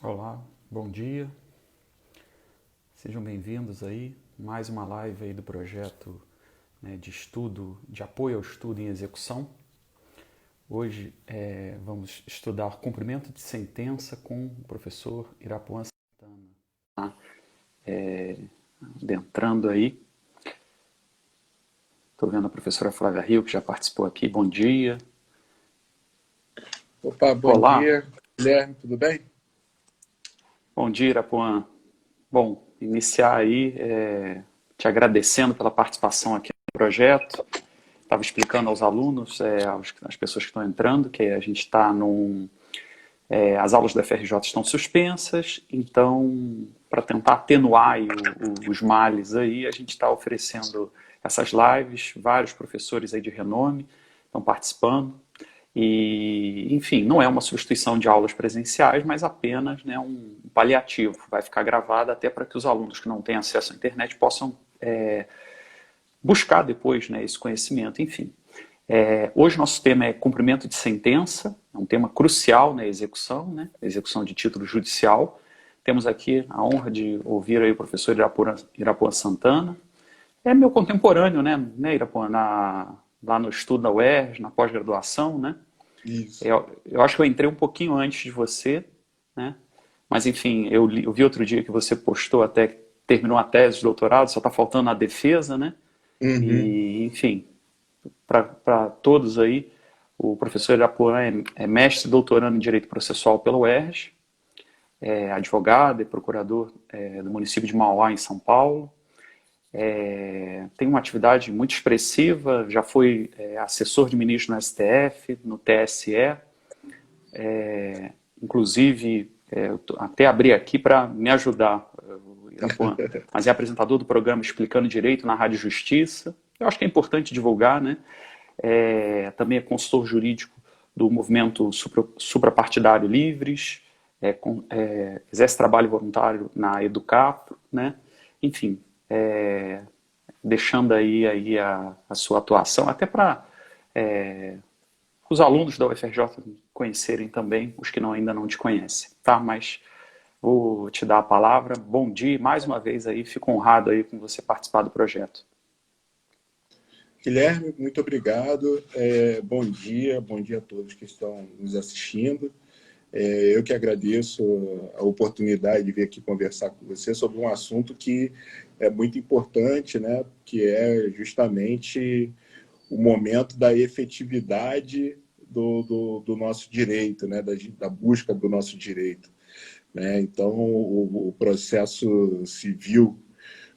Olá, bom dia, sejam bem-vindos aí, mais uma live aí do projeto, né, de estudo, de apoio ao estudo em execução. Hoje vamos estudar cumprimento de sentença com o professor Irapuan Santana. Adentrando aí, estou vendo a professora Flávia Rio, que já participou aqui, bom dia. Opa, bom Olá, dia, Guilherme, tudo bem? bom dia Irapuan. Bom, iniciar aí te agradecendo pela participação aqui no projeto. Estava explicando aos alunos, às pessoas que estão entrando, que a gente está as aulas da FRJ estão suspensas, então, para tentar atenuar aí os males aí, a gente está oferecendo essas lives, vários professores aí de renome estão participando, e, enfim, não é uma substituição de aulas presenciais, mas apenas, né, um paliativo. Vai ficar gravada até para que os alunos que não têm acesso à internet possam buscar depois, né, esse conhecimento, enfim. Hoje nosso tema é cumprimento de sentença, é um tema crucial na execução, né, execução de título judicial. Temos aqui a honra de ouvir aí o professor Irapuan Santana. É meu contemporâneo, né Irapuan, lá no estudo da UERJ, na pós-graduação, né? Isso. Eu acho que eu entrei um pouquinho antes de você, né? Mas enfim, eu vi outro dia que você postou até que terminou a tese de doutorado, só está faltando a defesa, né? Uhum. E, enfim, para todos aí, o professor Irapuan é mestre e doutorando em Direito Processual pela UERJ, é advogado e procurador do município de Mauá, em São Paulo. Tem uma atividade muito expressiva, já foi assessor de ministro no STF, no TSE, inclusive eu até abri aqui para me ajudar, Irapuan, mas é apresentador do programa Explicando Direito na Rádio Justiça. Eu acho que é importante divulgar, né? Também é consultor jurídico do movimento suprapartidário Livres, exerce trabalho voluntário na Educap, né? Enfim, deixando aí a sua atuação, até para os alunos da UFRJ conhecerem também, os que ainda não te conhecem, tá? Mas vou te dar a palavra. Bom dia, mais uma vez aí, fico honrado aí com você participar do projeto. Guilherme, muito obrigado. Bom dia a todos que estão nos assistindo. Eu que agradeço a oportunidade de vir aqui conversar com você sobre um assunto que é muito importante, né? Que é justamente o momento da efetividade do nosso direito, né? Da busca do nosso direito, né? Então, o processo civil,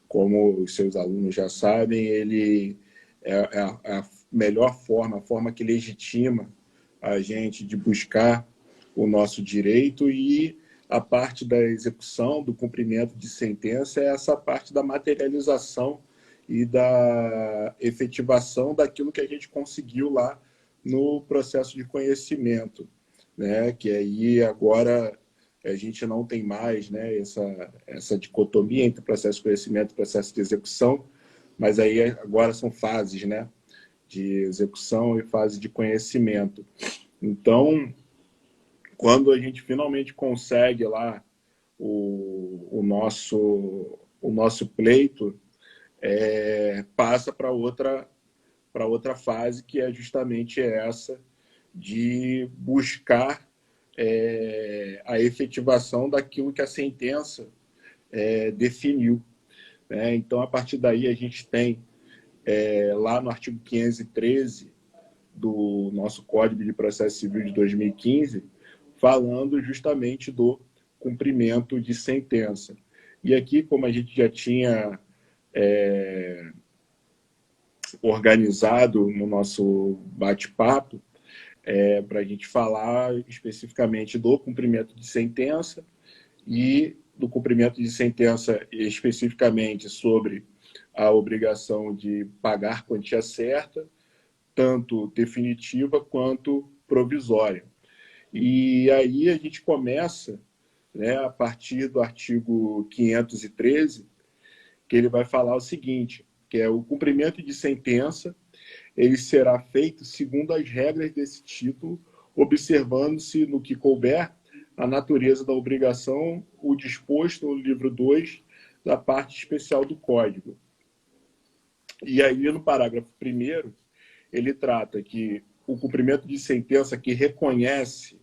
como os seus alunos já sabem, ele é a melhor forma, a forma que legitima a gente de buscar o nosso direito, e a parte da execução, do cumprimento de sentença, é essa parte da materialização e da efetivação daquilo que a gente conseguiu lá no processo de conhecimento, né? Que aí agora a gente não tem mais, né, essa dicotomia entre processo de conhecimento e processo de execução, mas aí agora são fases, né, de execução e fase de conhecimento. Então, quando a gente finalmente consegue lá o nosso pleito, passa para outra fase, que é justamente essa de buscar a efetivação daquilo que a sentença definiu, né? Então, a partir daí, a gente tem, lá no artigo 513 do nosso Código de Processo Civil de 2015, falando justamente do cumprimento de sentença. E aqui, como a gente já tinha organizado no nosso bate-papo, para a gente falar especificamente do cumprimento de sentença, e do cumprimento de sentença especificamente sobre a obrigação de pagar quantia certa, tanto definitiva quanto provisória. E aí a gente começa, né, a partir do artigo 513, que ele vai falar o seguinte, que é: o cumprimento de sentença, ele será feito segundo as regras desse título, observando-se, no que couber, a natureza da obrigação, o disposto no livro 2 da parte especial do Código. E aí, no parágrafo 1º, ele trata que o cumprimento de sentença que reconhece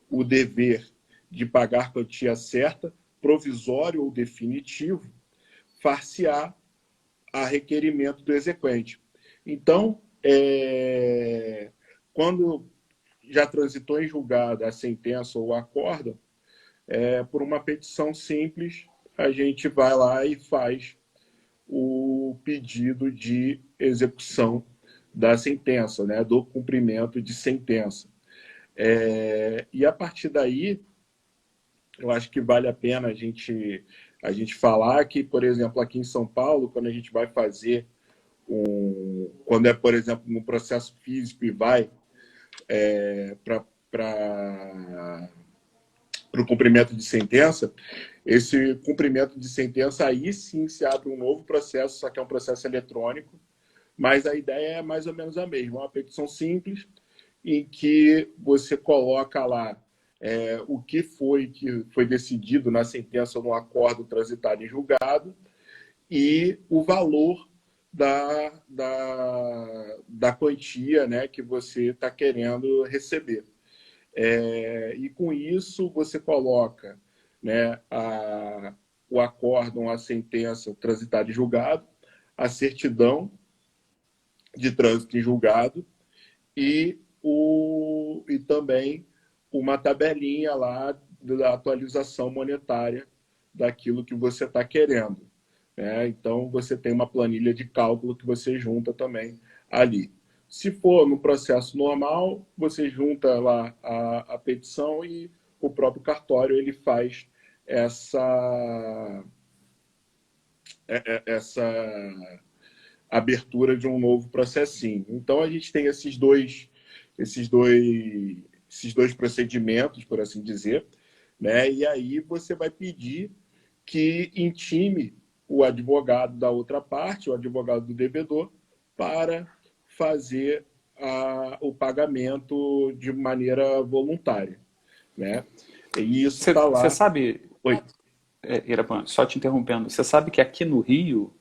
o dever de pagar quantia certa, provisório ou definitivo, far-se-á a requerimento do exequente. Então, quando já transitou em julgado a sentença ou o acórdão, por uma petição simples, a gente vai lá e faz o pedido de execução da sentença, né, do cumprimento de sentença. E a partir daí, eu acho que vale a pena a gente falar que, por exemplo, aqui em São Paulo, quando a gente vai fazer quando é, por exemplo, no processo físico e vai para o cumprimento de sentença, esse cumprimento de sentença, aí sim se abre um novo processo, só que é um processo eletrônico, mas a ideia é mais ou menos a mesma, uma petição simples, em que você coloca lá o que foi decidido na sentença ou no acordo transitado em julgado e o valor da quantia, né, que você está querendo receber. E com isso você coloca, né, o acórdão, a sentença transitada em julgado, a certidão de trânsito em julgado e também uma tabelinha lá da atualização monetária daquilo que você está querendo. Então, você tem uma planilha de cálculo que você junta também ali. Se for no processo normal, você junta lá a petição e o próprio cartório ele faz essa abertura de um novo processinho. Então, a gente tem esses dois procedimentos, por assim dizer, né? E aí você vai pedir que intime o advogado da outra parte, o advogado do devedor, para fazer o pagamento de maneira voluntária, né? E isso está Você lá. sabe, oi, Irapan, só te interrompendo, você sabe que aqui no Rio,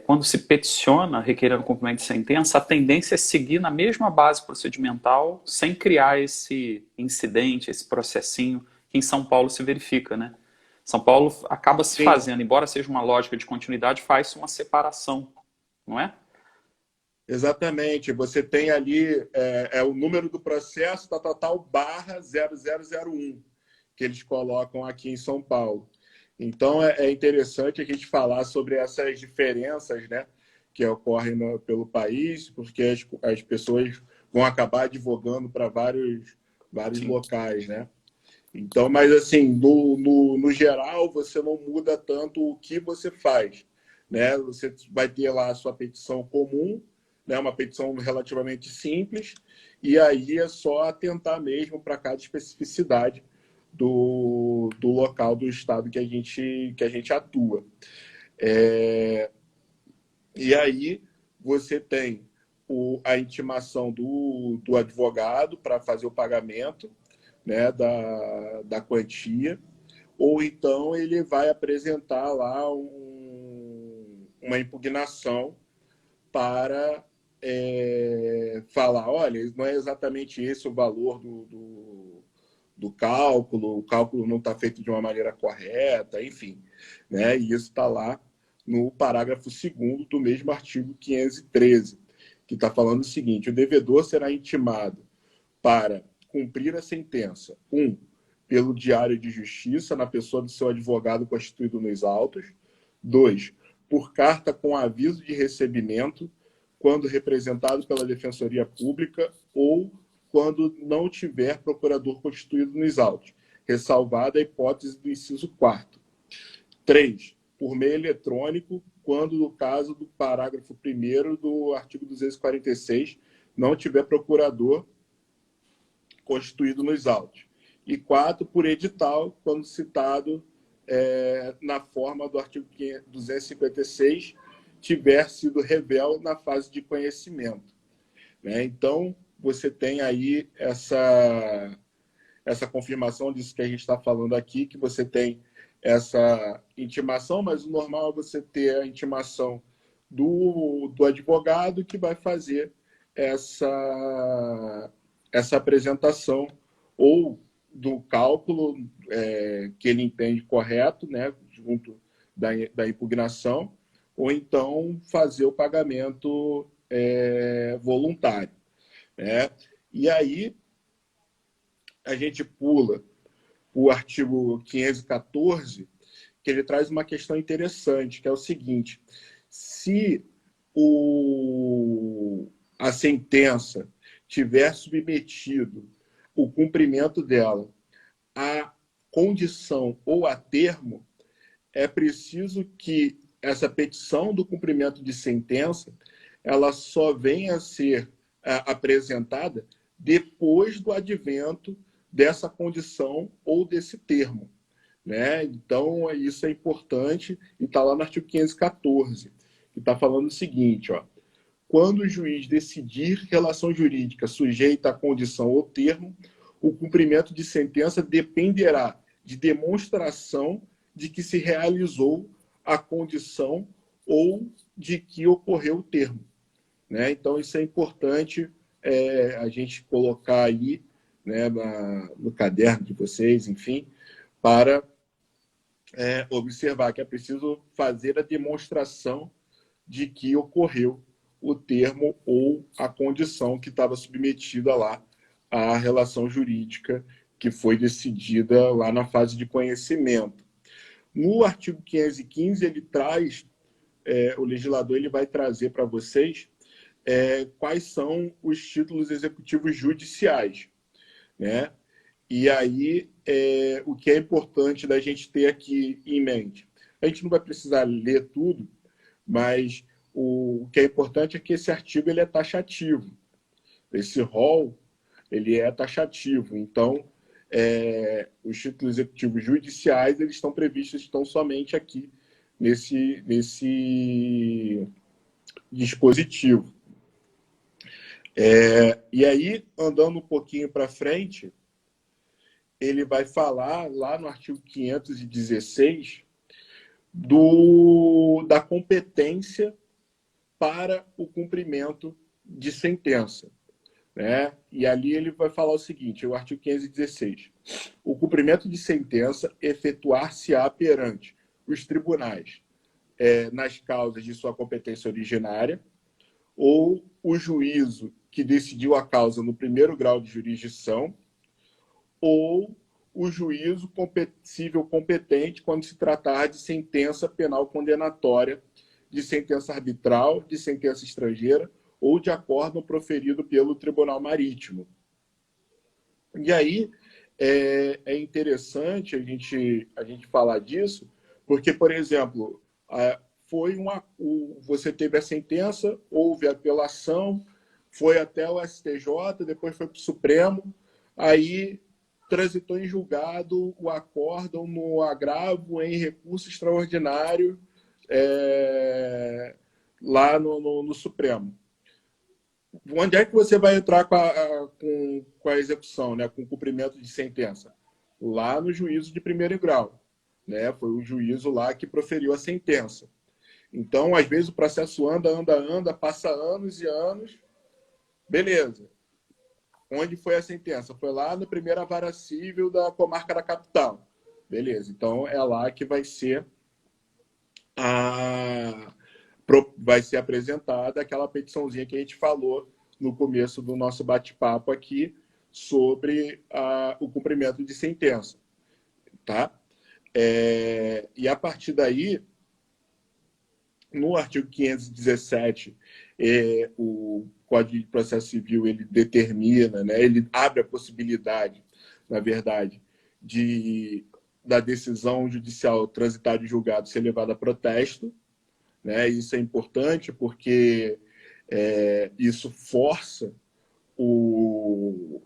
quando se peticiona requerendo cumprimento de sentença, a tendência é seguir na mesma base procedimental, sem criar esse incidente, esse processinho, que em São Paulo se verifica, né? São Paulo acaba se Sim, fazendo, embora seja uma lógica de continuidade, faz-se uma separação, não é? exatamente. Você tem ali o número do processo, tal, barra 0001, que eles colocam aqui em São Paulo. Então, é interessante a gente falar sobre essas diferenças, né, que ocorrem pelo país, porque as pessoas vão acabar advogando para vários Sim. locais, né? Então, mas assim, no geral, você não muda tanto o que você faz, né? Você vai ter lá a sua petição comum, né? Uma petição relativamente simples, e aí é só atentar mesmo para cada especificidade do local do estado que a gente atua. E aí você tem a intimação do advogado para fazer o pagamento, né, da quantia, ou então ele vai apresentar lá uma impugnação para falar, olha, não é exatamente esse o valor do cálculo, o cálculo não está feito de uma maneira correta, enfim. Né? E isso está lá no parágrafo 2º do mesmo artigo 513, que está falando o seguinte: o devedor será intimado para cumprir a sentença, pelo diário de justiça, na pessoa do seu advogado constituído nos autos; 2, por carta com aviso de recebimento, quando representado pela Defensoria Pública ou quando não tiver procurador constituído nos autos, ressalvada a hipótese do inciso 4º. 3, por meio eletrônico, quando, no caso do parágrafo 1º do artigo 246, não tiver procurador constituído nos autos. E 4, por edital, quando citado na forma do artigo 256, tiver sido revel na fase de conhecimento. Né? Então, você tem aí essa confirmação disso que a gente está falando aqui, que você tem essa intimação, mas o normal é você ter a intimação do advogado que vai fazer essa apresentação ou do cálculo que ele entende correto, né, junto da impugnação, ou então fazer o pagamento voluntário. Né? E aí a gente pula o artigo 514, que ele traz uma questão interessante, que é o seguinte: se a sentença tiver submetido o cumprimento dela a condição ou a termo, é preciso que essa petição do cumprimento de sentença ela só venha a ser apresentada depois do advento dessa condição ou desse termo. Né? Então, isso é importante e está lá no artigo 514, que está falando o seguinte, ó: quando o juiz decidir relação jurídica sujeita à condição ou termo, o cumprimento de sentença dependerá de demonstração de que se realizou a condição ou de que ocorreu o termo. Né? Então, isso é importante a gente colocar aí, né, no caderno de vocês, enfim, para observar que é preciso fazer a demonstração de que ocorreu o termo ou a condição que estava submetida lá à relação jurídica que foi decidida lá na fase de conhecimento. No artigo 515, ele traz, o legislador ele vai trazer para vocês quais são os títulos executivos judiciais. Né? E aí, o que é importante da gente ter aqui em mente? A gente não vai precisar ler tudo, mas o que é importante é que esse artigo ele é taxativo. Esse rol ele é taxativo. Então, os títulos executivos judiciais eles estão previstos somente aqui nesse dispositivo. E aí, andando um pouquinho para frente, ele vai falar lá no artigo 516 da competência para o cumprimento de sentença. Né? E ali ele vai falar o seguinte, o artigo 516. O cumprimento de sentença efetuar-se-á perante os tribunais nas causas de sua competência originária ou o juízo que decidiu a causa no primeiro grau de jurisdição ou o juízo civil competente quando se tratar de sentença penal condenatória, de sentença arbitral, de sentença estrangeira ou de acórdão proferido pelo Tribunal Marítimo. E aí é interessante a gente falar disso, porque, por exemplo, você teve a sentença, houve a apelação, foi até o STJ, depois foi para o Supremo, aí transitou em julgado o acórdão no agravo em recurso extraordinário lá no Supremo. Onde é que você vai entrar com a execução, né? Com o cumprimento de sentença? Lá no juízo de primeiro grau. Né? Foi o juízo lá que proferiu a sentença. Então, às vezes, o processo anda, passa anos e anos. Beleza. Onde foi a sentença? Foi lá na primeira vara civil da comarca da capital. Beleza. Então, é lá que vai ser apresentada aquela petiçãozinha que a gente falou no começo do nosso bate-papo aqui sobre o cumprimento de sentença. Tá? E a partir daí, no artigo 517, o Código de Processo Civil ele determina, né, ele abre a possibilidade, na verdade, da decisão judicial transitada em julgado ser levada a protesto. Né? Isso é importante porque isso força o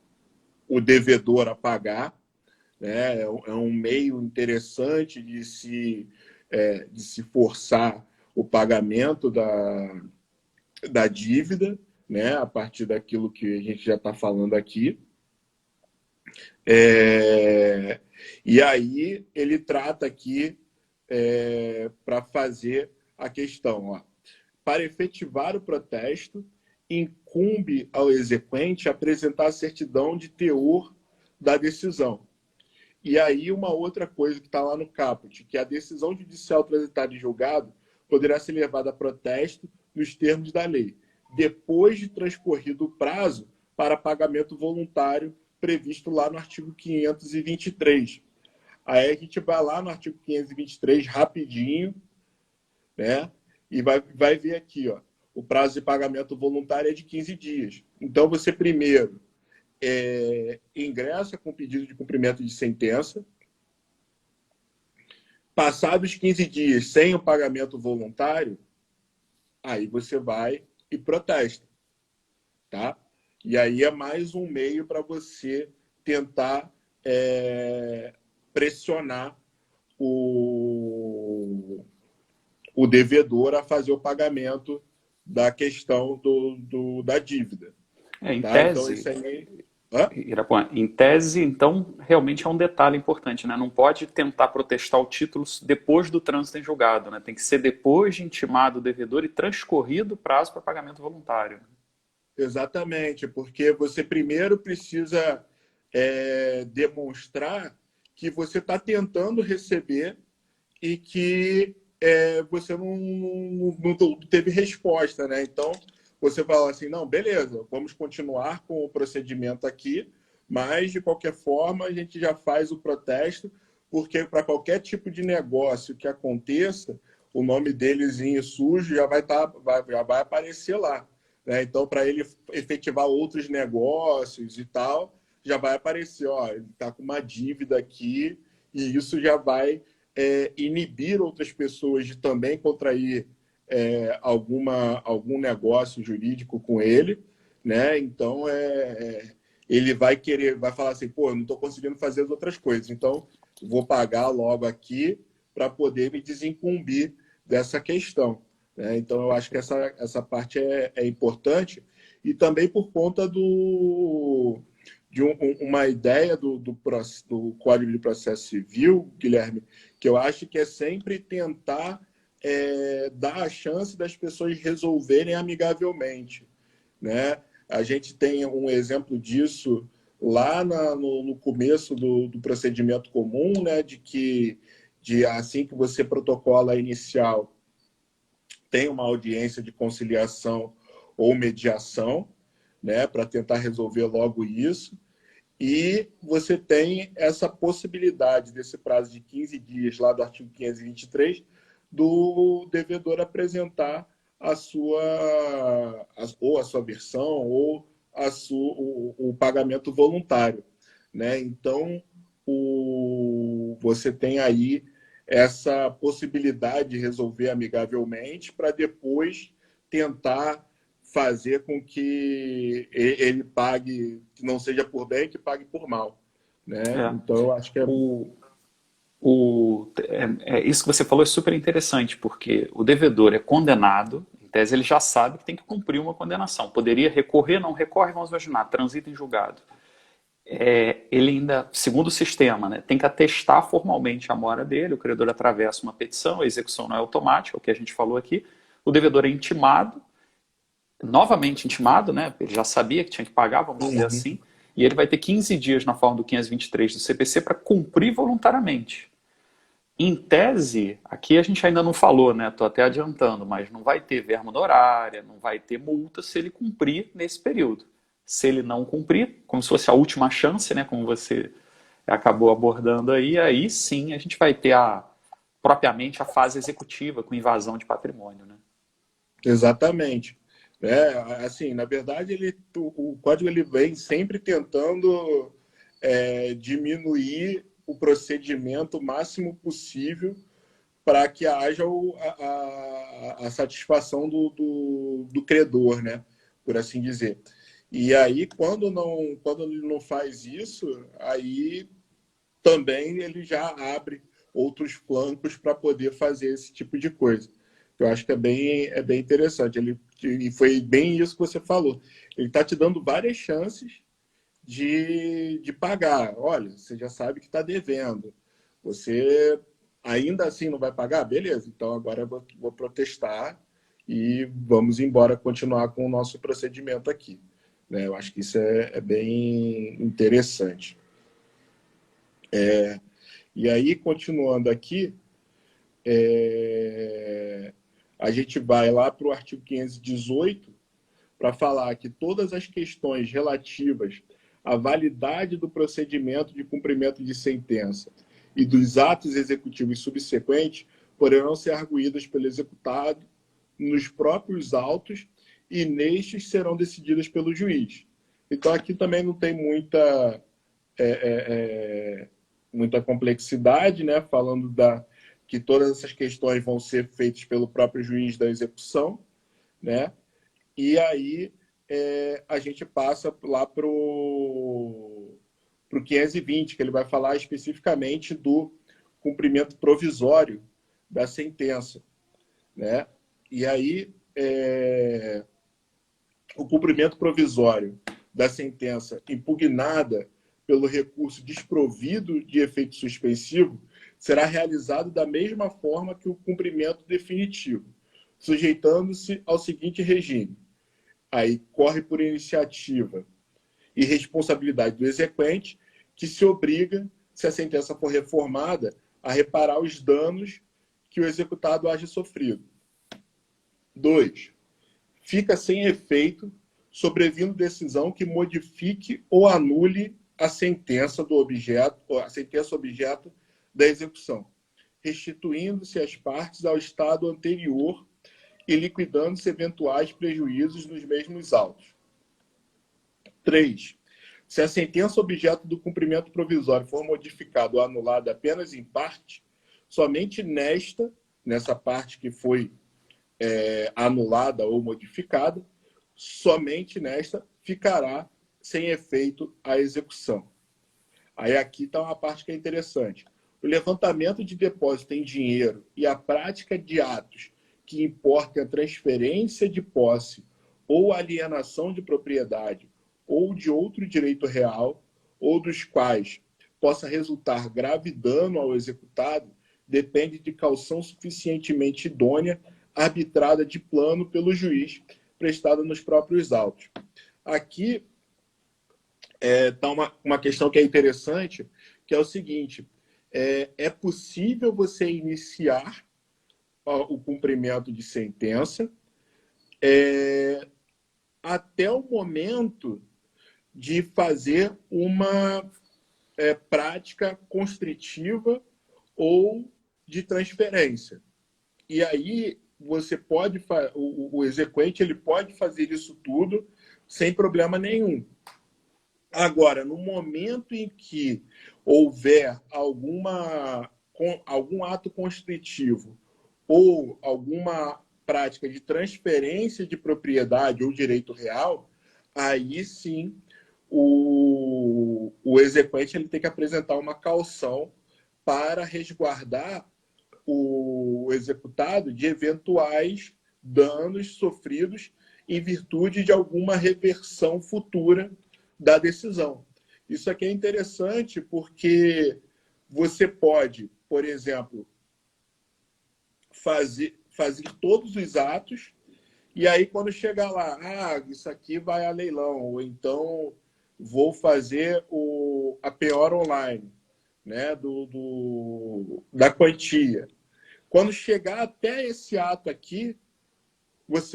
devedor a pagar. Né? É um meio interessante de se forçar o pagamento da dívida, né? A partir daquilo que a gente já está falando aqui. E aí ele trata aqui para fazer a questão. Ó. Para efetivar o protesto, incumbe ao exequente apresentar a certidão de teor da decisão. E aí uma outra coisa que está lá no caput, que a decisão judicial transitada em julgado poderá ser levada a protesto nos termos da lei, depois de transcorrido o prazo para pagamento voluntário previsto lá no artigo 523. Aí a gente vai lá no artigo 523 rapidinho, né? E vai ver aqui, ó, o prazo de pagamento voluntário é de 15 dias. Então, você primeiro ingressa com pedido de cumprimento de sentença. Passados 15 dias sem o pagamento voluntário, aí você vai e protesta, tá? E aí é mais um meio para você tentar pressionar o devedor a fazer o pagamento da questão da dívida. Em Tá? Então, tese, isso aí... Hã? Irapuã, em tese, então, realmente é um detalhe importante, né? Não pode tentar protestar o título depois do trânsito em julgado, né? Tem que ser depois de intimado o devedor e transcorrido o prazo para pagamento voluntário. Exatamente, porque você primeiro precisa demonstrar que você está tentando receber e que você não teve resposta, né? Então, você fala assim, não, beleza, vamos continuar com o procedimento aqui, mas, de qualquer forma, a gente já faz o protesto, porque para qualquer tipo de negócio que aconteça, o nome delezinho sujo já vai aparecer lá. Né? Então, para ele efetivar outros negócios e tal, já vai aparecer, ó, ele está com uma dívida aqui, e isso já vai inibir outras pessoas de também contrair algum negócio jurídico com ele, né? Então ele vai falar assim, pô, eu não estou conseguindo fazer as outras coisas, então vou pagar logo aqui para poder me desincumbir dessa questão. Né? Então eu acho que essa parte é importante e também por conta de uma ideia do Código de Processo Civil, Guilherme, que eu acho que é sempre tentar dar a chance das pessoas resolverem amigavelmente. Né? A gente tem um exemplo disso lá no começo do procedimento comum, né? Assim que você protocola a inicial, tem uma audiência de conciliação ou mediação, né? Para tentar resolver logo isso. E você tem essa possibilidade desse prazo de 15 dias, lá do artigo 523, do devedor apresentar ou a sua versão ou o pagamento voluntário. Né? Então, você tem aí essa possibilidade de resolver amigavelmente para depois tentar fazer com que ele pague, que não seja por bem, que pague por mal. Né? É. Então, eu acho que Isso que você falou é super interessante, porque o devedor é condenado, em tese ele já sabe que tem que cumprir uma condenação. Poderia recorrer, não recorre, vamos imaginar, transita em julgado. Ele ainda, segundo o sistema, né, tem que atestar formalmente a mora dele, o credor atravessa uma petição, a execução não é automática, o que a gente falou aqui, o devedor é intimado, novamente intimado, né, ele já sabia que tinha que pagar, vamos dizer assim, e ele vai ter 15 dias na forma do 523 do CPC para cumprir voluntariamente. Em tese, aqui a gente ainda não falou, né? Estou até adiantando, mas não vai ter verba honorária, não vai ter multa se ele cumprir nesse período. Se ele não cumprir, como se fosse a última chance, né? Como você acabou abordando aí sim a gente vai ter propriamente a fase executiva com invasão de patrimônio, né? Exatamente. Assim, na verdade, o código ele vem sempre tentando diminuir o procedimento o máximo possível para que haja a satisfação do credor, né? Por assim dizer. E aí, quando ele não faz isso, aí também ele já abre outros flancos para poder fazer esse tipo de coisa. Eu acho que é bem interessante. E foi bem isso que você falou. Ele está te dando várias chances de pagar. Olha, você já sabe que está devendo. Você ainda assim não vai pagar? Beleza, então agora eu vou protestar e vamos embora continuar com o nosso procedimento aqui. Né? Eu acho que isso é bem interessante. E aí, continuando aqui, a gente vai lá para o artigo 518 para falar que todas as questões relativas à validade do procedimento de cumprimento de sentença e dos atos executivos subsequentes poderão ser arguídas pelo executado nos próprios autos e nestes serão decididas pelo juiz. Então, aqui também não tem muita complexidade, né? Falando que todas essas questões vão ser feitas pelo próprio juiz da execução, né? E aí a gente passa lá para o 520, que ele vai falar especificamente do cumprimento provisório da sentença, né? E aí o cumprimento provisório da sentença impugnada pelo recurso desprovido de efeito suspensivo será realizado da mesma forma que o cumprimento definitivo, sujeitando-se ao seguinte regime. Aí corre por iniciativa e responsabilidade do exequente, que se obriga, se a sentença for reformada, a reparar os danos que o executado haja sofrido. 2. Fica sem efeito, sobrevindo decisão que modifique ou anule a sentença do objeto, ou a sentença objeto da execução, restituindo-se as partes ao estado anterior e liquidando-se eventuais prejuízos nos mesmos autos. 3. Se a sentença objeto do cumprimento provisório for modificada ou anulada apenas em parte, somente nessa parte que foi anulada ou modificada, somente nesta ficará sem efeito a execução. Aí aqui está uma parte que é interessante. O levantamento de depósito em dinheiro e a prática de atos que importem a transferência de posse ou alienação de propriedade ou de outro direito real, ou dos quais possa resultar grave dano ao executado, depende de caução suficientemente idônea, arbitrada de plano pelo juiz, prestada nos próprios autos. Aqui está uma questão que é interessante, que é o seguinte: é possível você iniciar o cumprimento de sentença até o momento de fazer uma prática constritiva ou de transferência. E aí você pode, o exequente ele pode fazer isso tudo sem problema nenhum. Agora, no momento em que houver algum ato constritivo ou alguma prática de transferência de propriedade ou direito real, aí sim o exequente ele tem que apresentar uma caução para resguardar o executado de eventuais danos sofridos em virtude de alguma reversão futura da decisão. Isso aqui é interessante porque você pode, por exemplo, fazer todos os atos e aí quando chegar lá, isso aqui vai a leilão, ou então vou fazer a penhora online, né, da quantia. Quando chegar até esse ato aqui,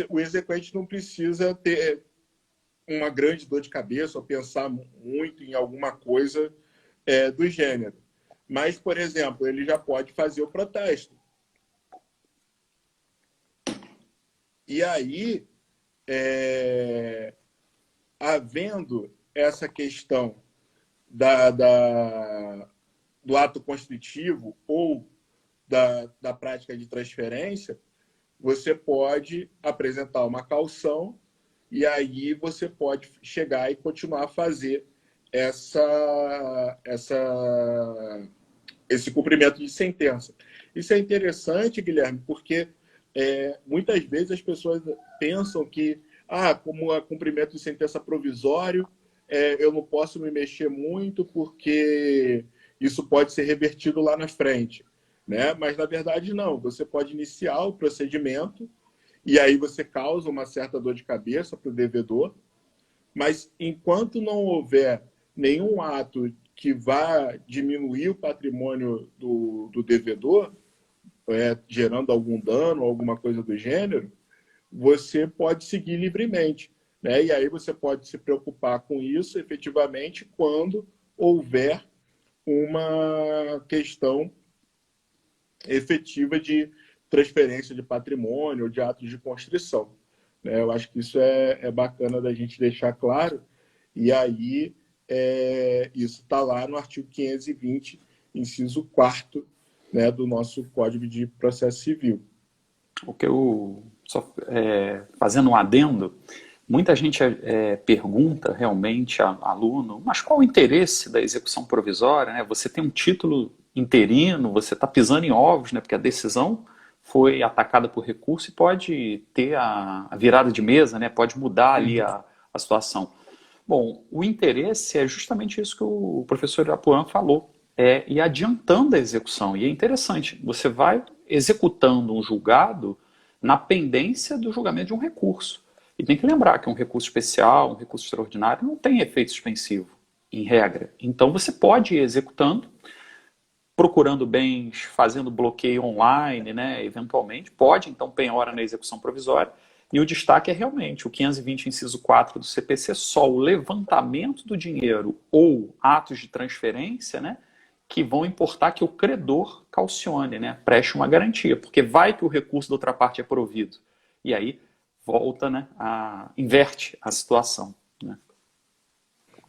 o exequente não precisa ter uma grande dor de cabeça ou pensar muito em alguma coisa do gênero. Mas, por exemplo, ele já pode fazer o protesto. E aí, havendo essa questão do ato constritivo ou da prática de transferência, você pode apresentar uma caução e aí você pode chegar e continuar a fazer esse cumprimento de sentença. Isso é interessante, Guilherme, porque muitas vezes as pessoas pensam que, como é cumprimento de sentença provisório, eu não posso me mexer muito porque isso pode ser revertido lá na frente, né? Mas, na verdade, não. Você pode iniciar o procedimento e aí você causa uma certa dor de cabeça para o devedor, mas enquanto não houver nenhum ato que vá diminuir o patrimônio do devedor, gerando algum dano, alguma coisa do gênero, você pode seguir livremente, né? E aí você pode se preocupar com isso efetivamente quando houver uma questão efetiva de transferência de patrimônio ou de atos de constrição, né? Eu acho que isso é bacana da gente deixar claro, e aí isso está lá no artigo 520, inciso 4º, né, do nosso Código de Processo Civil. O que fazendo um adendo, muita gente pergunta realmente a aluno, mas qual o interesse da execução provisória, né? Você tem um título interino, você está pisando em ovos, né? Porque a decisão foi atacada por recurso e pode ter a virada de mesa, né? Pode mudar ali a situação. Bom, o interesse é justamente isso que o professor Irapuan falou, ir adiantando a execução. E é interessante, você vai executando um julgado na pendência do julgamento de um recurso. E tem que lembrar que um recurso especial, um recurso extraordinário, não tem efeito suspensivo, em regra. Então você pode ir executando, procurando bens, fazendo bloqueio online, né, eventualmente, pode então penhora na execução provisória. E o destaque é realmente o 520, inciso 4 do CPC, só o levantamento do dinheiro ou atos de transferência, né, que vão importar que o credor calcione, né, preste uma garantia, porque vai que o recurso da outra parte é provido. E aí volta, né, inverte a situação. Né?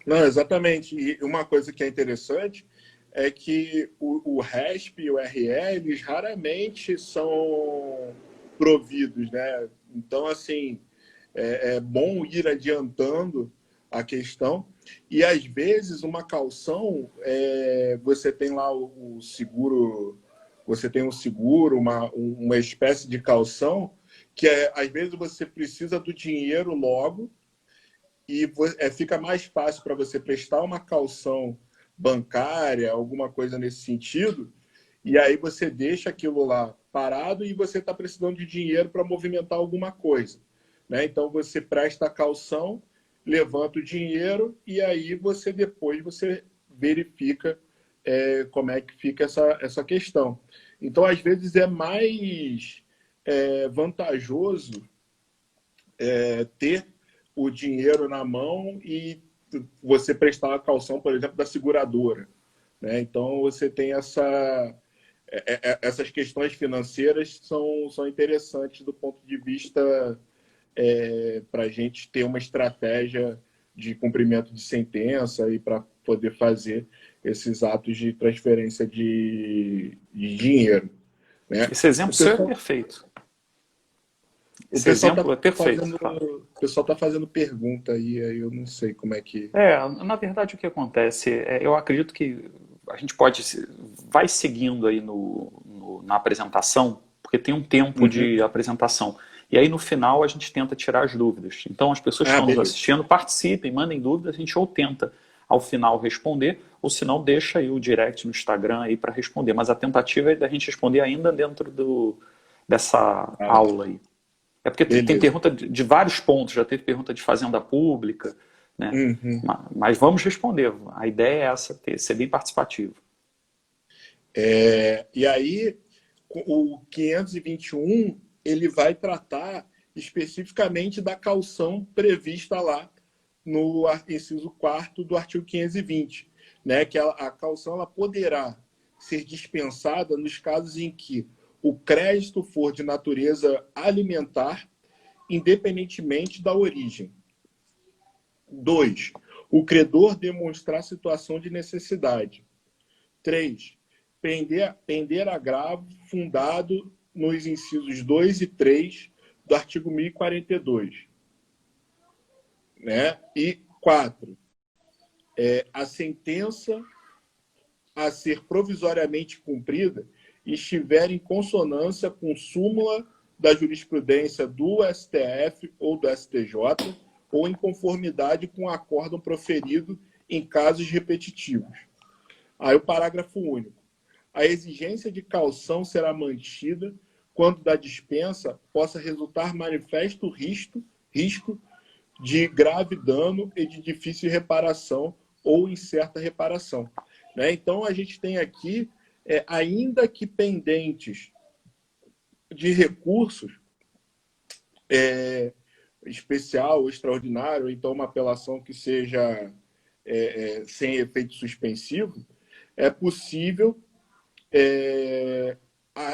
Não, exatamente. E uma coisa que é interessante é que o RESP e o RE, eles raramente são providos, né? Então, assim, é bom ir adiantando a questão. E, às vezes, uma caução, você tem lá o seguro, você tem um seguro, uma espécie de caução, que, às vezes, você precisa do dinheiro logo e fica mais fácil para você prestar uma caução bancária, alguma coisa nesse sentido, e aí você deixa aquilo lá parado e você está precisando de dinheiro para movimentar alguma coisa, né? Então você presta a caução, levanta o dinheiro e aí depois você verifica como é que fica essa questão. Então, às vezes, é mais vantajoso ter o dinheiro na mão e você prestar a caução, por exemplo, da seguradora, né? Então, você tem essas questões financeiras são interessantes do ponto de vista para a gente ter uma estratégia de cumprimento de sentença e para poder fazer esses atos de transferência de dinheiro, né? Esse exemplo seu é perfeito. Esse exemplo é perfeito. O pessoal está fazendo pergunta aí eu não sei como é que... Na verdade, o que acontece, eu acredito que a gente vai seguindo aí na apresentação, porque tem um tempo de apresentação. E aí, no final, a gente tenta tirar as dúvidas. Então, as pessoas que estão nos assistindo, participem, mandem dúvidas, a gente ou tenta, ao final, responder, ou se não, deixa aí o direct no Instagram aí para responder. Mas a tentativa é da gente responder ainda dentro dessa aula aí. É porque tem pergunta de vários pontos, já teve pergunta de fazenda pública, né? Mas vamos responder. A ideia é essa, ser bem participativo. E aí, o 521, ele vai tratar especificamente da caução prevista lá no inciso 4º do artigo 520, né? Que a caução ela poderá ser dispensada nos casos em que o crédito for de natureza alimentar, independentemente da origem. 2. O credor demonstrar situação de necessidade. 3. Pender agravo fundado nos incisos 2 e 3 do artigo 1042. Né? E 4. A sentença a ser provisoriamente cumprida estiver em consonância com súmula da jurisprudência do STF ou do STJ ou em conformidade com o acórdão proferido em casos repetitivos. Aí o parágrafo único. A exigência de caução será mantida quando da dispensa possa resultar manifesto risco de grave dano e de difícil reparação ou incerta reparação. Né? Então, a gente tem aqui, ainda que pendentes de recursos, especial, extraordinário, ou então uma apelação que seja sem efeito suspensivo, é possível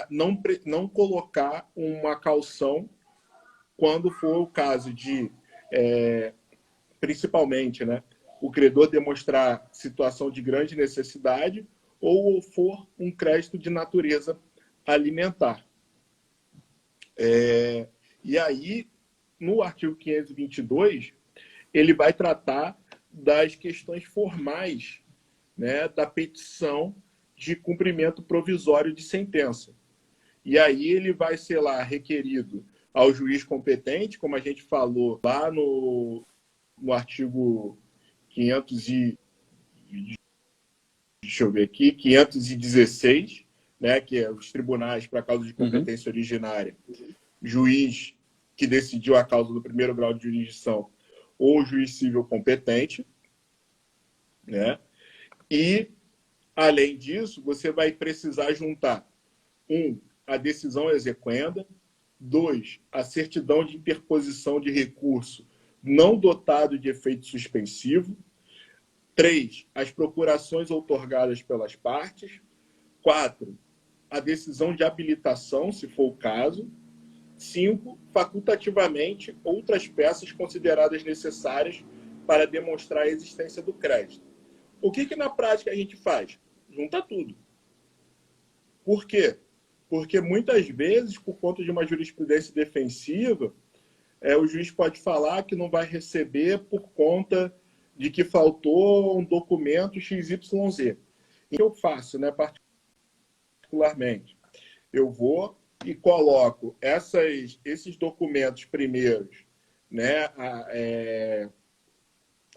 não colocar uma caução quando for o caso de, principalmente, né, o credor demonstrar situação de grande necessidade ou for um crédito de natureza alimentar. E aí, no artigo 522, ele vai tratar das questões formais, né, da petição de cumprimento provisório de sentença. E aí ele vai ser lá requerido ao juiz competente, como a gente falou lá no artigo 516, né, que é os tribunais para causa de competência originária, juiz que decidiu a causa do primeiro grau de jurisdição ou juiz civil competente, né? E, além disso, você vai precisar juntar, a decisão exequenda, 2, a certidão de interposição de recurso não dotado de efeito suspensivo, 3, as procurações outorgadas pelas partes, 4, a decisão de habilitação, se for o caso, 5, facultativamente, outras peças consideradas necessárias para demonstrar a existência do crédito. O que na prática a gente faz? Junta tudo. Por quê? Porque muitas vezes, por conta de uma jurisprudência defensiva, o juiz pode falar que não vai receber por conta de que faltou um documento XYZ. O que eu faço, né, particularmente? Eu vou e coloco esses documentos primeiros, né,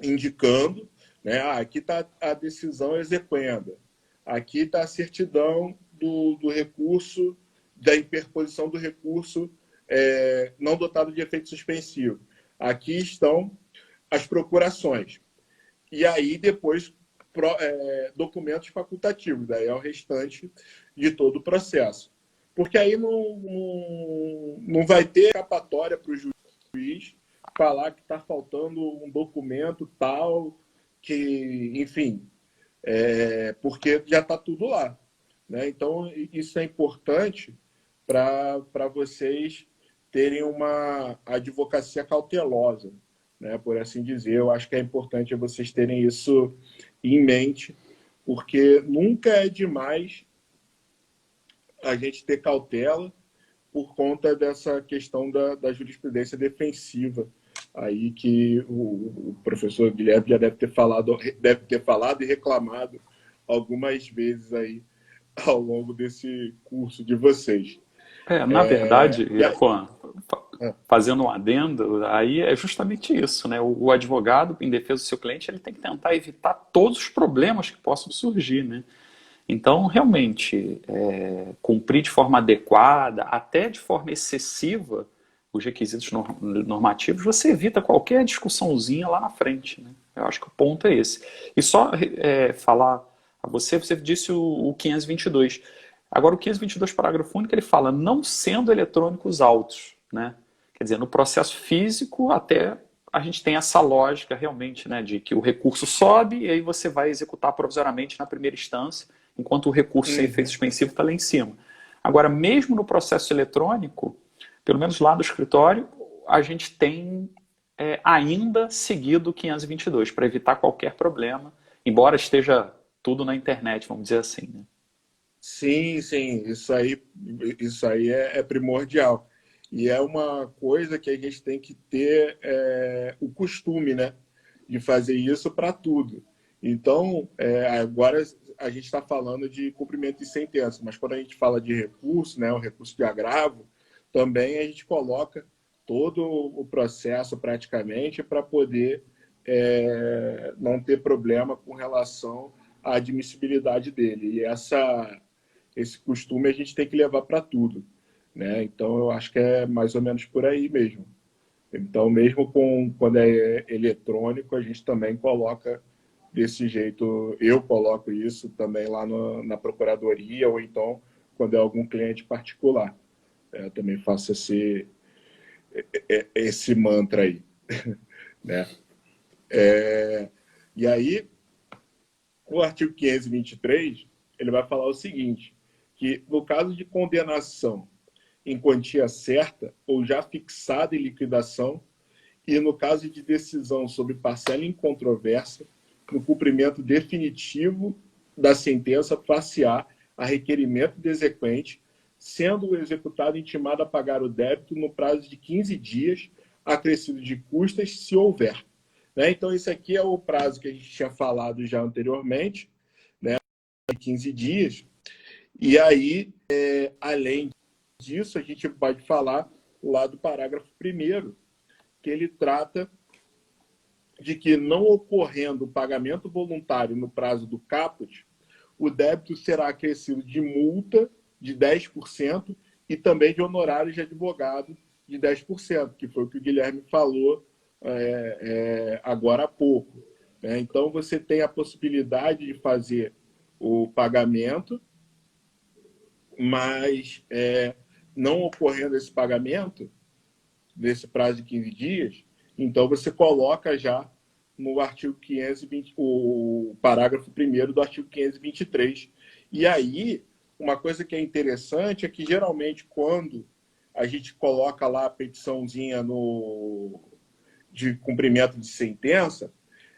indicando, né, aqui está a decisão exequenda, aqui está a certidão do recurso, da interposição do recurso não dotado de efeito suspensivo. Aqui estão as procurações. E aí, depois, documentos facultativos. Daí é o restante de todo o processo. Porque aí não vai ter escapatória para o juiz falar que está faltando um documento tal, que, enfim, porque já está tudo lá. Né? Então, isso é importante para vocês terem uma advocacia cautelosa, né? Por assim dizer. Eu acho que é importante vocês terem isso em mente, porque nunca é demais a gente ter cautela por conta dessa questão da jurisprudência defensiva, aí que o professor Guilherme já deve ter falado e reclamado algumas vezes aí ao longo desse curso de vocês. Na verdade, Juan, fazendo um adendo, aí é justamente isso, né? O advogado, em defesa do seu cliente, ele tem que tentar evitar todos os problemas que possam surgir, né? Então, realmente, cumprir de forma adequada, até de forma excessiva, os requisitos normativos, você evita qualquer discussãozinha lá na frente, né? Eu acho que o ponto é esse. E só falar a você disse o 522. Agora, o 522, parágrafo único, ele fala não sendo eletrônicos autos, né? Quer dizer, no processo físico, até a gente tem essa lógica realmente, né, de que o recurso sobe e aí você vai executar provisoriamente na primeira instância, enquanto o recurso sem efeito suspensivo está lá em cima. Agora, mesmo no processo eletrônico, pelo menos lá do escritório, a gente tem ainda seguido o 522 para evitar qualquer problema, embora esteja tudo na internet, vamos dizer assim, né? Sim, sim, isso aí é primordial. E é uma coisa que a gente tem que ter o costume, né, de fazer isso para tudo. Então, agora a gente está falando de cumprimento de sentença, mas quando a gente fala de recurso, né, o recurso de agravo, também a gente coloca todo o processo praticamente para poder não ter problema com relação à admissibilidade dele. E esse costume a gente tem que levar para tudo, né? Então, eu acho que é mais ou menos por aí mesmo. Então, mesmo quando é eletrônico, a gente também coloca desse jeito. Eu coloco isso também lá na procuradoria, ou então quando é algum cliente particular. Eu também faço esse mantra aí, né? E aí, o artigo 523, ele vai falar o seguinte, que no caso de condenação em quantia certa ou já fixada em liquidação, e no caso de decisão sobre parcela incontrovérsia, no cumprimento definitivo da sentença face-á a requerimento do exequente, sendo o executado intimado a pagar o débito no prazo de 15 dias, acrescido de custas, se houver. Né? Então, esse aqui é o prazo que a gente tinha falado já anteriormente, né? De 15 dias. E aí, além disso, a gente pode falar lá do parágrafo 1º, que ele trata de que, não ocorrendo o pagamento voluntário no prazo do caput, o débito será acrescido de multa de 10% e também de honorários de advogado de 10%, que foi o que o Guilherme falou agora há pouco. Né? Então, você tem a possibilidade de fazer o pagamento, mas não ocorrendo esse pagamento, nesse prazo de 15 dias, então você coloca já no artigo 520, o parágrafo 1º do artigo 523. E aí, uma coisa que é interessante é que, geralmente, quando a gente coloca lá a petiçãozinha de cumprimento de sentença,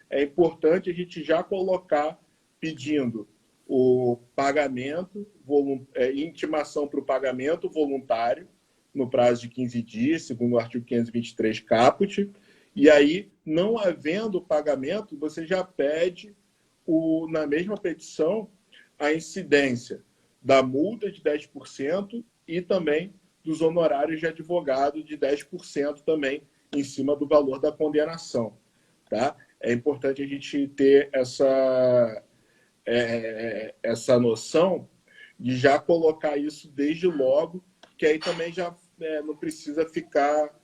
é importante a gente já colocar pedindo o pagamento, intimação para o pagamento voluntário, no prazo de 15 dias, segundo o artigo 523 caput, e aí, não havendo pagamento, você já pede, na mesma petição, a incidência da multa de 10% e também dos honorários de advogado de 10% também, em cima do valor da condenação. Tá? É importante a gente ter essa noção de já colocar isso desde logo, que aí também já não precisa ficar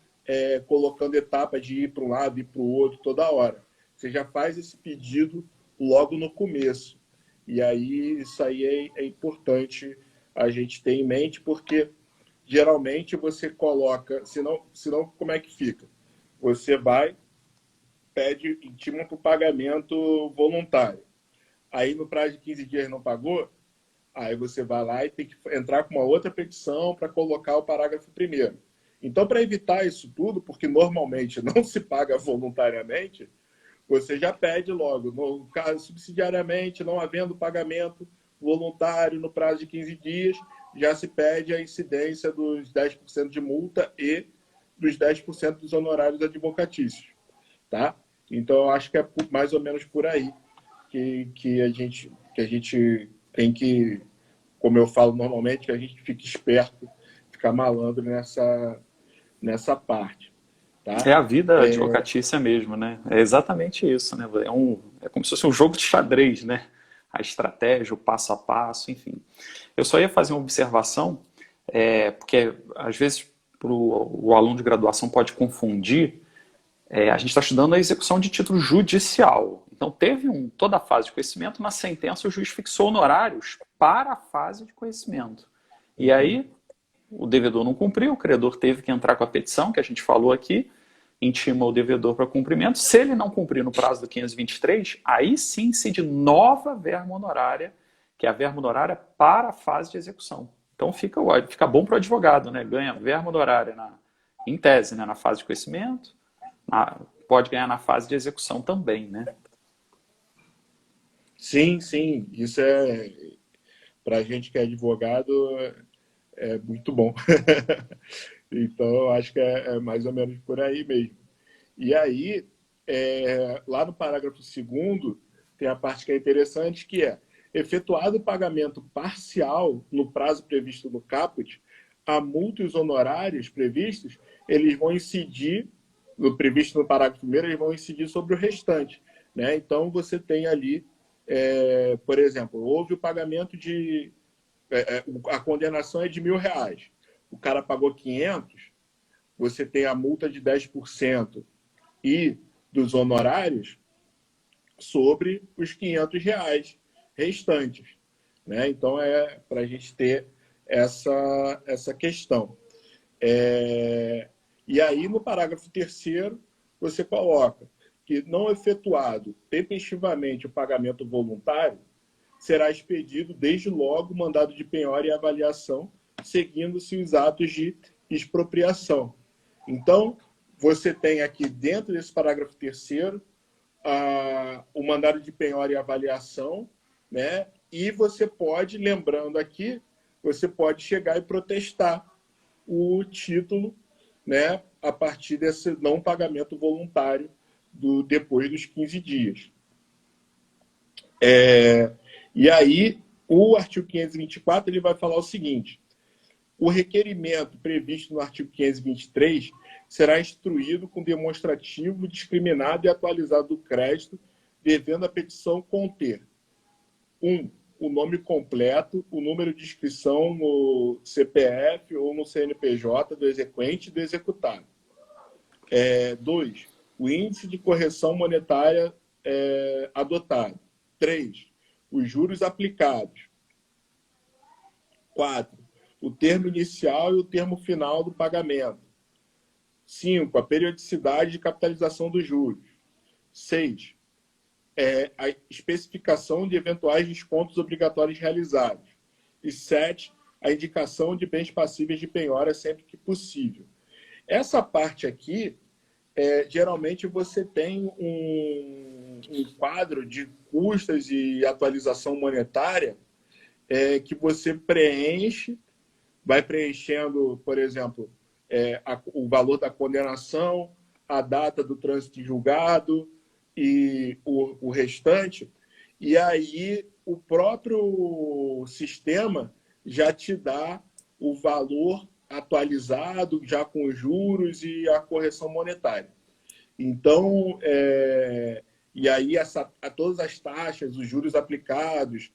colocando etapa de ir para um lado e para o outro toda hora. Você já faz esse pedido logo no começo. E aí, isso aí é importante a gente ter em mente, porque geralmente você coloca, senão como é que fica? Você vai, pede, intima para o pagamento voluntário. Aí, no prazo de 15 dias não pagou, aí você vai lá e tem que entrar com uma outra petição para colocar o parágrafo 1º. Então, para evitar isso tudo, porque normalmente não se paga voluntariamente, você já pede logo, no caso, subsidiariamente, não havendo pagamento voluntário no prazo de 15 dias, já se pede a incidência dos 10% de multa e dos 10% dos honorários advocatícios. Tá? Então, eu acho que é mais ou menos por aí que a gente tem que, como eu falo normalmente, que a gente fique esperto, ficar malandro nessa parte. Tá? É a vida advocatícia mesmo, né? É exatamente isso, né? É como se fosse um jogo de xadrez, né? A estratégia, o passo a passo, enfim. Eu só ia fazer uma observação, porque às vezes o aluno de graduação pode confundir. A gente está estudando a execução de título judicial. Então, teve toda a fase de conhecimento, na sentença o juiz fixou honorários para a fase de conhecimento. E aí, o devedor não cumpriu, o credor teve que entrar com a petição, que a gente falou aqui, intima o devedor para cumprimento. Se ele não cumprir no prazo do 523, aí sim incide nova verba honorária, que é a verba honorária para a fase de execução. Então, fica bom para o advogado, né? Ganha verba honorária, em tese, né? Na fase de conhecimento, pode ganhar na fase de execução também, né? Sim, sim. Isso para a gente que é advogado, é muito bom. Então, eu acho que é mais ou menos por aí mesmo. E aí, lá no parágrafo 2º, tem a parte que é interessante, que é: efetuado o pagamento parcial no prazo previsto no caput, a multa e os honorários previstos, eles vão incidir, previsto no parágrafo primeiro, eles vão incidir sobre o restante, né? Então, você tem ali, por exemplo, houve o pagamento de... a condenação é de R$ 1.000. O cara pagou 500, você tem a multa de 10% e dos honorários sobre os R$ 500 restantes, né? Então, para a gente ter essa questão. E aí, no parágrafo 3º, você coloca que, não efetuado tempestivamente o pagamento voluntário, será expedido desde logo o mandado de penhora e avaliação, seguindo-se os atos de expropriação. Então, você tem aqui, dentro desse parágrafo 3º, o mandado de penhora e avaliação, né? E você pode, lembrando aqui, você pode chegar e protestar o título, né, a partir desse não pagamento voluntário depois dos 15 dias. E aí, o artigo 524 ele vai falar o seguinte: o requerimento previsto no artigo 523 será instruído com demonstrativo discriminado e atualizado do crédito, devendo a petição conter: 1. O nome completo, o número de inscrição no CPF ou no CNPJ do exequente e do executado. 2. O índice de correção monetária adotado. 3. Os juros aplicados. 4. O termo inicial e o termo final do pagamento. 5. A periodicidade de capitalização dos juros. 6. A especificação de eventuais descontos obrigatórios realizados. E 7. A indicação de bens passíveis de penhora sempre que possível. Essa parte aqui, geralmente você tem um quadro de custas e atualização monetária que você preenche, vai preenchendo, por exemplo, o valor da condenação, a data do trânsito em julgado e o restante, e aí o próprio sistema já te dá o valor atualizado, já com os juros e a correção monetária. Então, e aí todas as taxas, os juros aplicados,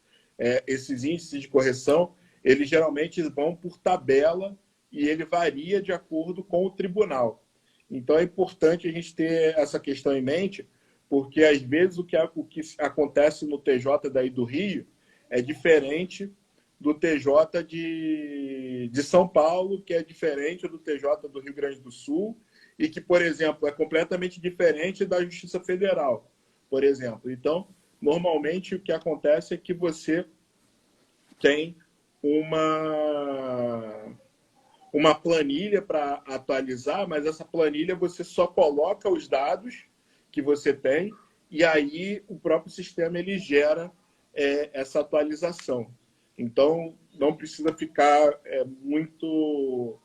esses índices de correção, eles geralmente vão por tabela e ele varia de acordo com o tribunal. Então, é importante a gente ter essa questão em mente, porque, às vezes, o que acontece no TJ daí do Rio é diferente do TJ de São Paulo, que é diferente do TJ do Rio Grande do Sul, e que, por exemplo, é completamente diferente da Justiça Federal, por exemplo. Então, normalmente, o que acontece é que você tem uma planilha para atualizar, mas essa planilha você só coloca os dados que você tem e aí o próprio sistema ele gera essa atualização. Então, não precisa ficar muito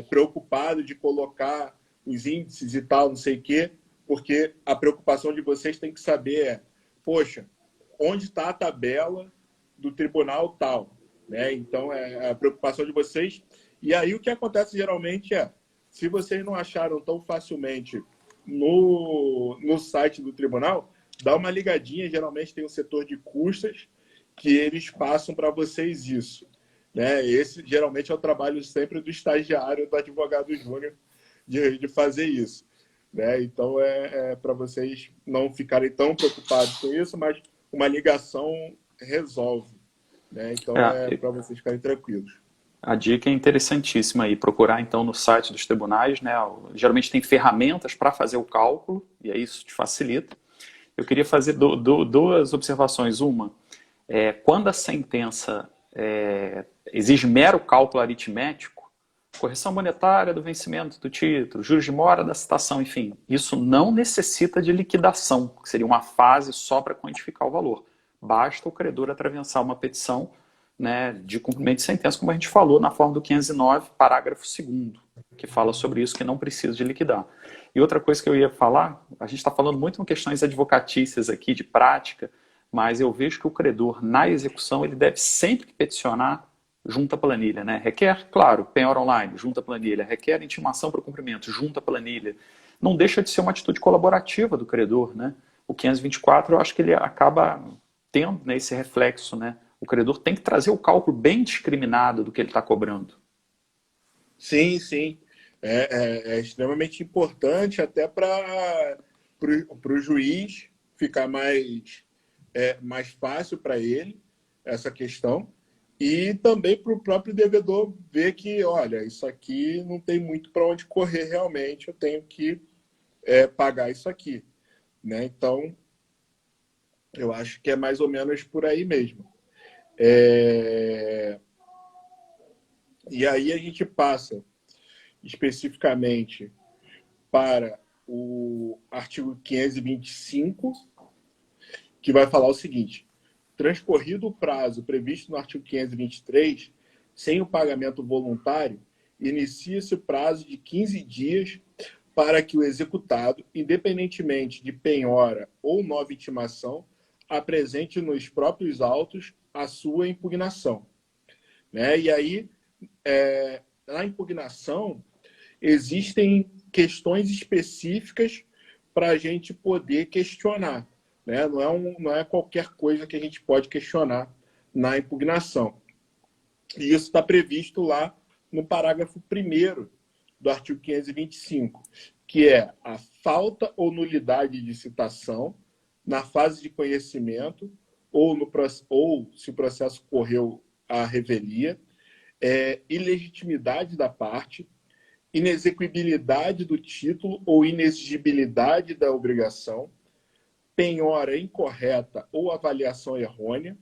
preocupado de colocar os índices e tal, não sei o quê, porque a preocupação de vocês tem que saber poxa, onde está a tabela do tribunal tal, né? Então, a preocupação de vocês. E aí, o que acontece geralmente se vocês não acharam tão facilmente no site do tribunal, dá uma ligadinha, geralmente tem um setor de custas que eles passam para vocês isso, né? Esse geralmente é o trabalho sempre do estagiário, do advogado júnior, de fazer isso, né? Então para vocês não ficarem tão preocupados com isso, mas uma ligação resolve, né? Então para vocês ficarem tranquilos. A dica é interessantíssima aí, procurar então no site dos tribunais, né? Geralmente tem ferramentas para fazer o cálculo, e aí isso te facilita. Eu queria fazer duas observações. Uma, quando a sentença exige mero cálculo aritmético, correção monetária do vencimento do título, juros de mora da citação, enfim, isso não necessita de liquidação, que seria uma fase só para quantificar o valor. Basta o credor atravessar uma petição, né, de cumprimento de sentença, como a gente falou na forma do 509, parágrafo 2º, que fala sobre isso, que não precisa de liquidar. E outra coisa que eu ia falar, a gente está falando muito em questões advocatícias aqui, de prática, mas eu vejo que o credor, na execução, ele deve sempre que peticionar, junta a planilha, né? Requer, claro, penhora online, junta a planilha. Requer intimação para o cumprimento, junta a planilha. Não deixa de ser uma atitude colaborativa do credor, né? O 524, eu acho que ele acaba tendo, né, esse reflexo, né? O credor tem que trazer o cálculo bem discriminado do que ele está cobrando. Sim, sim. É extremamente importante até para o juiz ficar mais fácil para ele essa questão e também para o próprio devedor ver que, olha, isso aqui não tem muito para onde correr realmente, eu tenho que pagar isso aqui, né? Então, eu acho que é mais ou menos por aí mesmo. E aí a gente passa especificamente para o artigo 525, que vai falar o seguinte: transcorrido o prazo previsto no artigo 523, sem o pagamento voluntário, inicia-se o prazo de 15 dias para que o executado, independentemente de penhora ou nova intimação, apresente nos próprios autos a sua impugnação. Né? E aí, na impugnação, existem questões específicas para a gente poder questionar. Né? Não é qualquer coisa que a gente pode questionar na impugnação. E isso está previsto lá no parágrafo 1º do artigo 525, que é a falta ou nulidade de citação na fase de conhecimento ou se o processo correu à revelia, ilegitimidade da parte, inexequibilidade do título ou inexigibilidade da obrigação, penhora incorreta ou avaliação errônea,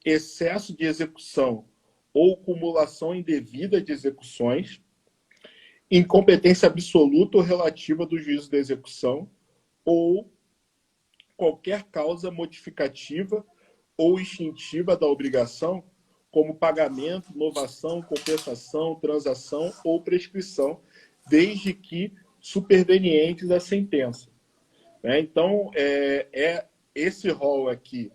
excesso de execução ou cumulação indevida de execuções, incompetência absoluta ou relativa do juízo da execução ou qualquer causa modificativa ou extintiva da obrigação, como pagamento, novação, compensação, transação ou prescrição, desde que supervenientes à sentença. Então, esse rol aqui,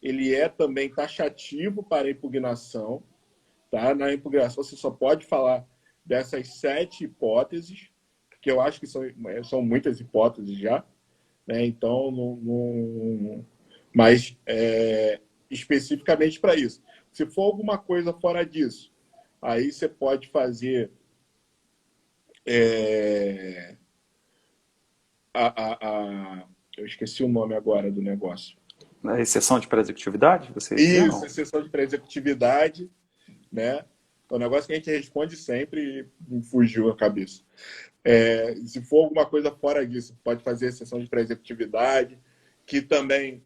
ele é também taxativo para impugnação. Tá? Na impugnação, você só pode falar dessas 7 hipóteses, que eu acho que são muitas hipóteses já. Né? Então, mas especificamente para isso. Se for alguma coisa fora disso, aí você pode fazer eu esqueci o nome agora do negócio. A exceção de pré-executividade, você dizia, Isso, não? exceção de pré-executividade, né? É um negócio que a gente responde sempre e me fugiu a cabeça. Se for alguma coisa fora disso, pode fazer exceção de pré-executividade, que também...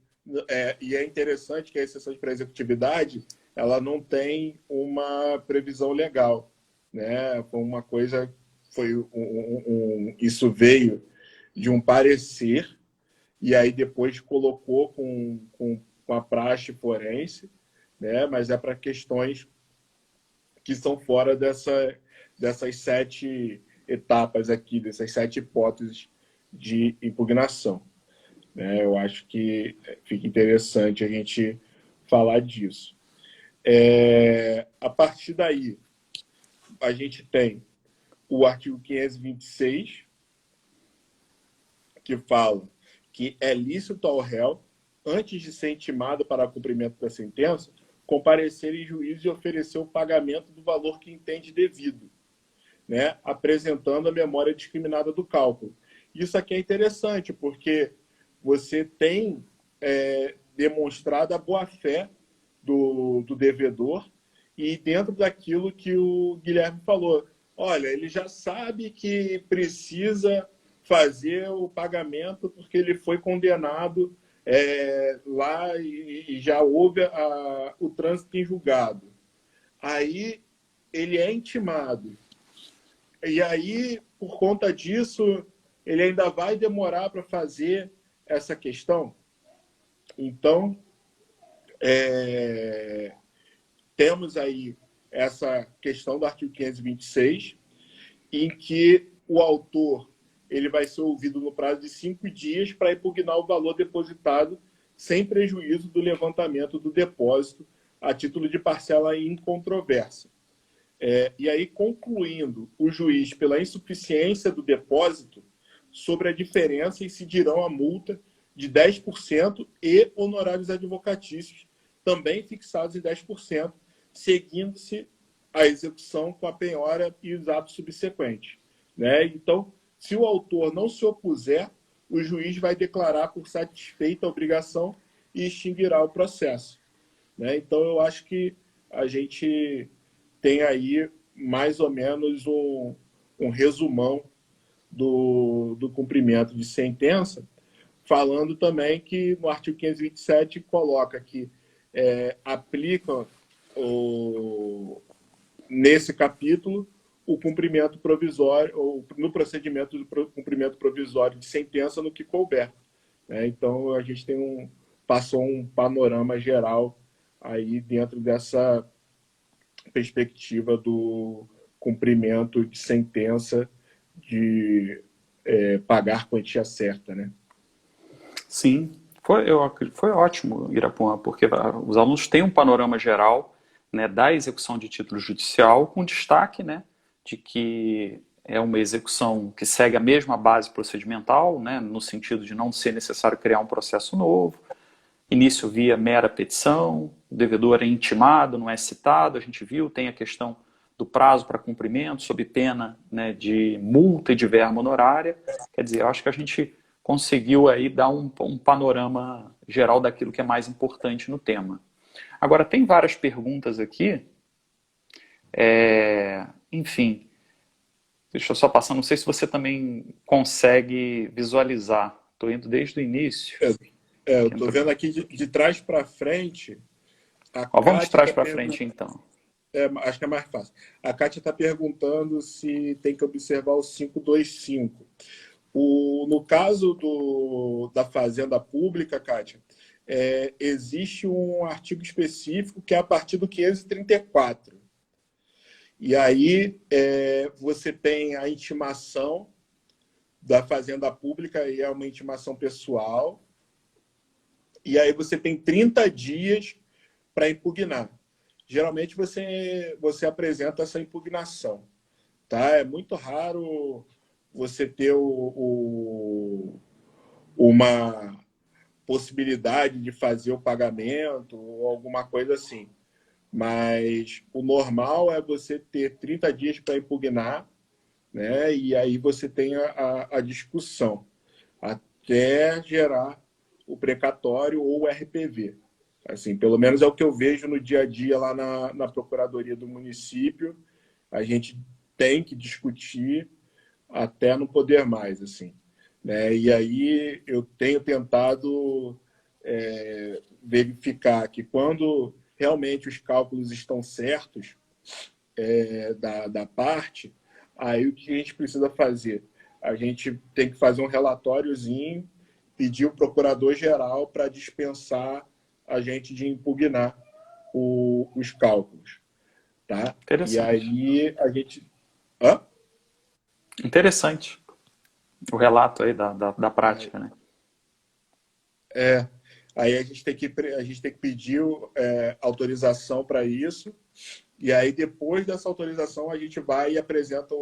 e é interessante que a exceção de pré-executividade ela não tem uma previsão legal. Né? Foi uma coisa... isso veio de um parecer e aí depois colocou com a praxe forense, né? Mas é para questões que são fora dessas 7 etapas aqui, dessas 7 hipóteses de impugnação. Né? Eu acho que fica interessante a gente falar disso. A partir daí, a gente tem o artigo 526, que fala que é lícito ao réu, antes de ser intimado para cumprimento da sentença, comparecer em juízo e oferecer o pagamento do valor que entende devido, né? Apresentando a memória discriminada do cálculo. Isso aqui é interessante, porque você tem demonstrado a boa-fé do devedor e dentro daquilo que o Guilherme falou. Olha, ele já sabe que precisa fazer o pagamento porque ele foi condenado lá e já houve o trânsito em julgado. Aí ele é intimado. E aí, por conta disso, ele ainda vai demorar para fazer essa questão. Então, temos aí essa questão do artigo 526, em que o autor ele vai ser ouvido no prazo de 5 dias para impugnar o valor depositado sem prejuízo do levantamento do depósito a título de parcela incontrovérsia. E aí, concluindo, o juiz, pela insuficiência do depósito, sobre a diferença incidirão a multa de 10% e honorários advocatícios, também fixados em 10%, seguindo-se a execução com a penhora e os atos subsequentes. Né? Então, se o autor não se opuser, o juiz vai declarar por satisfeita a obrigação e extinguirá o processo. Né? Então, eu acho que a gente tem aí mais ou menos um resumão do cumprimento de sentença, falando também que no artigo 527 coloca que aplica nesse capítulo o cumprimento provisório, ou no procedimento do cumprimento provisório de sentença no que couber. Então, a gente passou um panorama geral aí dentro dessa perspectiva do cumprimento de sentença de pagar quantia certa, né? Sim, foi ótimo, Irapuã, porque os alunos têm um panorama geral, né, da execução de título judicial, com destaque, né, de que é uma execução que segue a mesma base procedimental, né, no sentido de não ser necessário criar um processo novo, início via mera petição, o devedor é intimado, não é citado, a gente viu, tem a questão do prazo para cumprimento, sob pena, né, de multa e de verba honorária. Quer dizer, eu acho que a gente conseguiu aí dar um panorama geral daquilo que é mais importante no tema. Agora, tem várias perguntas aqui. Enfim, deixa eu só passar, não sei se você também consegue visualizar. Estou indo desde o início. Eu estou vendo aqui de trás para frente. Vamos de trás para frente, então. Acho que é mais fácil. A Kátia está perguntando se tem que observar o 525. No caso da fazenda pública, Kátia, existe um artigo específico que é a partir do 534. E aí você tem a intimação da fazenda pública, e é uma intimação pessoal, e aí você tem 30 dias para impugnar. Geralmente você apresenta essa impugnação. Tá? É muito raro você ter uma possibilidade de fazer o pagamento ou alguma coisa assim. Mas o normal é você ter 30 dias para impugnar, né? E aí você tem a discussão até gerar o precatório ou o RPV. Assim, pelo menos é o que eu vejo no dia a dia lá na Procuradoria do município. A gente tem que discutir até não poder mais, assim, né? E aí eu tenho tentado verificar que quando realmente os cálculos estão certos da parte, aí o que a gente precisa fazer? A gente tem que fazer um relatóriozinho, pedir o procurador-geral para dispensar a gente de impugnar os cálculos. Tá? E aí a gente... Hã? Interessante o relato aí da prática, né? Aí a gente tem que pedir autorização para isso, e aí depois dessa autorização a gente vai e apresenta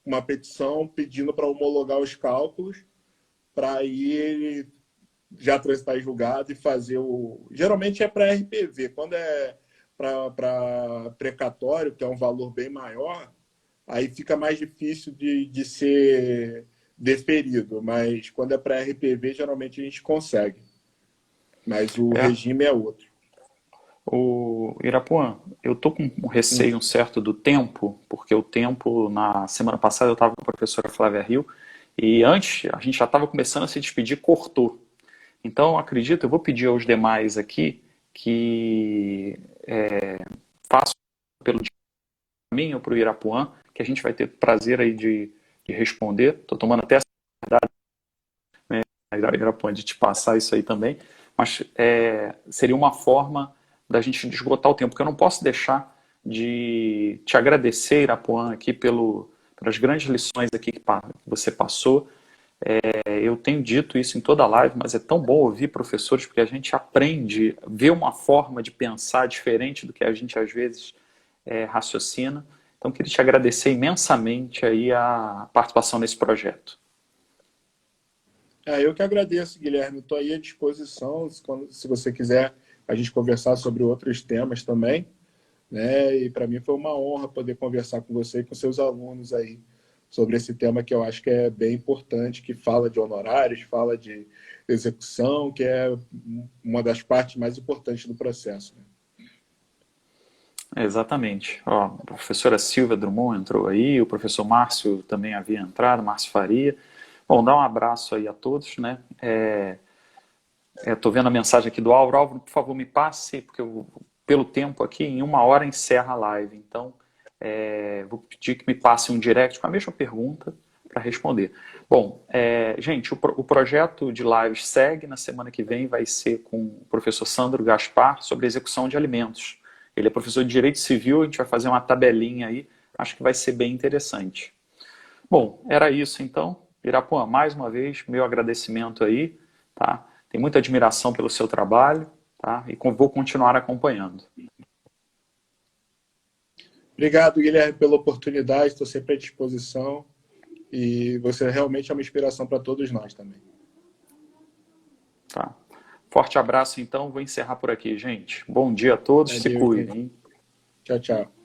uma petição pedindo para homologar os cálculos, para aí já transitar em julgado e fazer Geralmente é para RPV, quando é para precatório, que é um valor bem maior, aí fica mais difícil de ser deferido, mas quando é para RPV, geralmente a gente consegue. Mas o regime é outro. O Irapuã, eu tô com um receio certo do tempo, porque o tempo, na semana passada eu estava com a professora Flávia Rio, e antes a gente já estava começando a se despedir, cortou. Então, acredito, eu vou pedir aos demais aqui que façam pelo mim ou para o Irapuã, que a gente vai ter prazer aí de responder. Estou tomando até essa verdade, né, Irapuã, de te passar isso aí também, mas seria uma forma da gente esgotar o tempo, porque eu não posso deixar de te agradecer, Irapuã, aqui pelas grandes lições aqui que você passou. Eu tenho dito isso em toda a live, mas é tão bom ouvir professores, porque a gente aprende, vê uma forma de pensar diferente do que a gente às vezes raciocina. Então, queria te agradecer imensamente aí a participação nesse projeto. Eu que agradeço, Guilherme. Estou aí à disposição, se você quiser a gente conversar sobre outros temas também, né? E para mim foi uma honra poder conversar com você e com seus alunos aí sobre esse tema que eu acho que é bem importante, que fala de honorários, fala de execução, que é uma das partes mais importantes do processo, né? Exatamente. Ó, a professora Silvia Drummond entrou aí, o professor Márcio também havia entrado, Márcio Faria. Bom, dá um abraço aí a todos, né? Estou vendo a mensagem aqui do Álvaro. Álvaro, por favor, me passe, porque pelo tempo aqui, em 1 hora encerra a live. Então, vou pedir que me passe um direct com a mesma pergunta para responder. Bom, gente, o projeto de lives segue. Na semana que vem vai ser com o professor Sandro Gaspar sobre execução de alimentos. Ele é professor de Direito Civil, a gente vai fazer uma tabelinha aí, acho que vai ser bem interessante. Bom, era isso então. Irapuã, mais uma vez, meu agradecimento aí, tá? Tenho muita admiração pelo seu trabalho, tá? E vou continuar acompanhando. Obrigado, Guilherme, pela oportunidade, estou sempre à disposição e você realmente é uma inspiração para todos nós também. Tá. Forte abraço então, vou encerrar por aqui, gente. Bom dia a todos, se Valeu, cuidem. tchau, tchau.